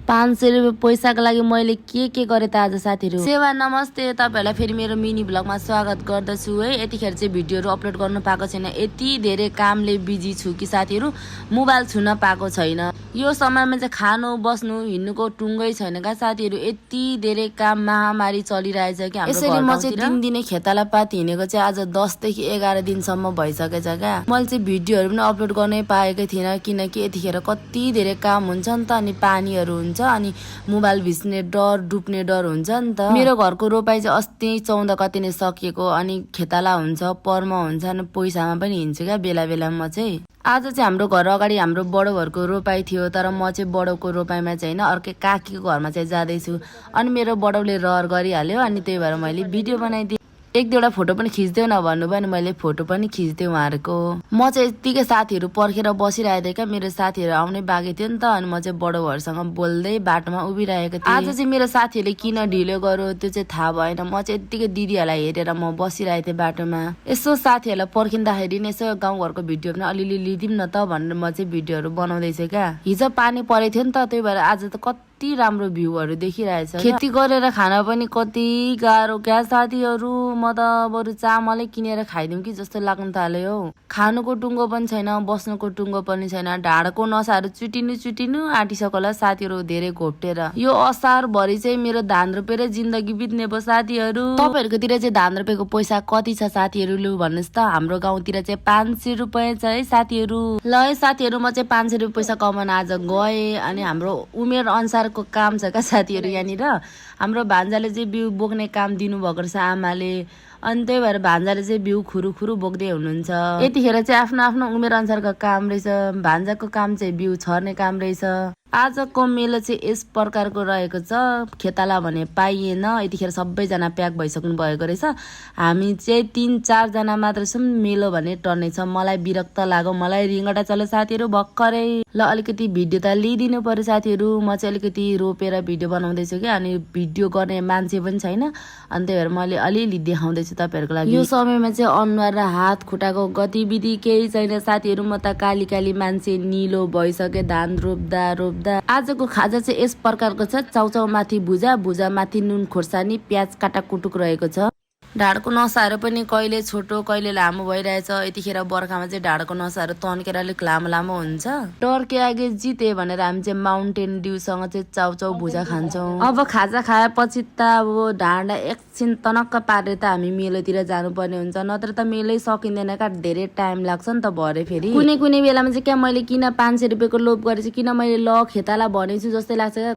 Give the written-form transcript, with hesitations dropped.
500 रुपियाँ पैसाको लागि मैले के गरेँ त आज साथीहरु। सेवा नमस्ते, तपाईहरुलाई फेरि मेरो मिनी ब्लगमा स्वागत गर्दछु है। यतिखेर चाहिँ भिडियोहरु अपलोड गर्न पाएको छैन, यति धेरै कामले बिजी छु कि साथीहरु मोबाइल छुन पाएको छैन। यो समयमा चाहिँ खानु बस्नु हिँड्नुको टुङ्गै छैन का साथीहरु, यति धेरै काम महामारी चलिरहेछ कि हाम्रो यसरी म चाहिँ 3 दिने खेतालापात हिँडेको चाहिँ आज 10 देखि 11 दिनसम्म भइसकेछ का। मैले चाहिँ भिडियोहरु पनि अपलोड गर्नै पाएकै थिएन, किनकि यतिखेर कति धेरै काम हुन्छ नि त, अनि पानीहरु हुन्छ, अनि मोबाइल भिज्ने डर, डुब्ने डर हुन्छ नि त। मेरो घरको रोपाई चाहिँ अस्ति 14 गते नै सकिएको, अनि खेताला हुन्छ, पर्म हुन्छ, अनि पैसामा पनि हिँड्छु क्या बेला बेलामा म चाहिँ। आज चाहिँ हाम्रो घर अगाडि हाम्रो बडो घरको रोपाई थियो, तर म चाहिँ बडोको रोपाईमा चाहिँ हैन अर्कै काकीको घरमा चाहिँ जाँदैछु, अनि मेरो बडौले रहर गरिहाल्यो, अनि त्यही भएर मैले भिडियो बनाइदिएँ। एक दुईवटा फोटो पनि खिच्देऊ न भन्नुभयो, अनि मैले फोटो पनि खिच्देऊ उहाँहरूको। म चाहिँ यतिकै साथीहरू पर्खेर बसिरहेको थिएँ क्या, मेरो साथीहरू आउनै बाँकी थियो नि त, अनि म चाहिँ बडो घरसँग बोल्दै बाटोमा उभिरहेको थिएँ। आज चाहिँ मेरो साथीहरूले किन ढिलो गर्यो त्यो चाहिँ थाहा भएन, म चाहिँ यतिकै दिदीहरूलाई हेरेर म बसिरहेको थिएँ बाटोमा। यसो साथीहरूलाई पर्खिँदाखेरि नि यसो गाउँघरको भिडियो पनि अलिअलि लिदिउँ न त भनेर म चाहिँ भिडियोहरू बनाउँदैछु क्या। हिजो पानी परेको थियो नि त, त्यही भएर आज त कति राम्रो भ्यूहरू देखिरहेछ। खेती गरेर खान पनि कति गाह्रो क्या साथीहरू, म त बरु चामलै किनेर खाइदिउँ कि जस्तो लाग्न थाल्यो हौ। खानुको टुङ्गो पनि छैन, बस्नुको टुङ्गो पनि छैन, ढाडको नसाहरू चुटिनु आँटिसक्यो होला साथीहरू धेरै घोप्टेर। यो असार भरि चाहिँ मेरो धान रोपेर जिन्दगी बित्ने भयो साथीहरू। तपाईहरुकोतिर चाहिँ धान रोपेको पैसा कति छ साथीहरू लु भन्नुस् त। हाम्रो गाउँतिर चाहिँ 500 रुपियाँ छ है साथीहरू। ल है साथीहरू, म चाहिँ 500 रुपियाँ पैसा कमाउन आज गएँ, अनि हाम्रो उमेर अनुसारको काम छ क्या साथीहरू यहाँनिर। हाम्रो भान्जाले चाहिँ बिउ बोक्ने काम दिनुभएको रहेछ आमाले, अनि त्यही भएर भान्जाले चाहिँ बिउ खुरुखुरु बोक्दै हुनुहुन्छ। यतिखेर चाहिँ आफ्नो आफ्नो उमेर अनुसारको काम रहेछ, भान्जाको काम चाहिँ बिउ छर्ने काम रहेछ। आजको मेलो चाहिँ यस प्रकारको रहेको छ। खेताला भने पाइएन, यतिखेर सबैजना प्याक भइसक्नु भएको रहेछ। हामी चाहिँ 3-4 जना मात्र छौँ, मेलो भने टर्ने छ। मलाई विरक्त लाग्यो, मलाई रिङ्गटा चल्यो साथीहरू भर्खरै। ल अलिकति भिडियो त लिइदिनु पर्यो साथीहरू, म चाहिँ अलिकति रोपेर भिडियो बनाउँदैछु क्या, अनि भिडियो गर्ने मान्छे पनि छैन, अनि त्यही भएर मैले अलिअलि देखाउँदैछु तपाईँहरूको लागि। यो समयमा चाहिँ अनुहार र हात खुट्टाको गतिविधि केही छैन साथीहरू, म त काली काली मान्छे निलो भइसके धान रोप्दा रोप्दा। आजको खाजा चाहिँ यस प्रकारको छ। चाउचाउ माथि भुजा, भुजा माथि नुन खोर्सानी प्याज काटाकुटुक रहेको छ। ढाडको नसाहरू पनि कहिले छोटो कहिले लामो भइरहेछ। यतिखेर बर्खामा चाहिँ ढाडको नसाहरू तन्केर अलिक लामो लामो हुन्छ। डर के आगे जिते भनेर हामी चाहिँ माउन्टेन ड्युसँग चाहिँ चाउचाउ भुजा खान्छौँ। अब खाजा खाएपछि त अब ढाडलाई एकछिन तनक्क पारेर त हामी मेलोतिर जानुपर्ने हुन्छ, नत्र त मेलै सकिँदैन का, धेरै टाइम लाग्छ नि त भरे फेरि। कुनै कुनै बेलामा चाहिँ क्या मैले किन 500 रुपियाँको लोभ गरेछु, किन मैले ल खेताला भनेछु जस्तै लाग्छ क्या।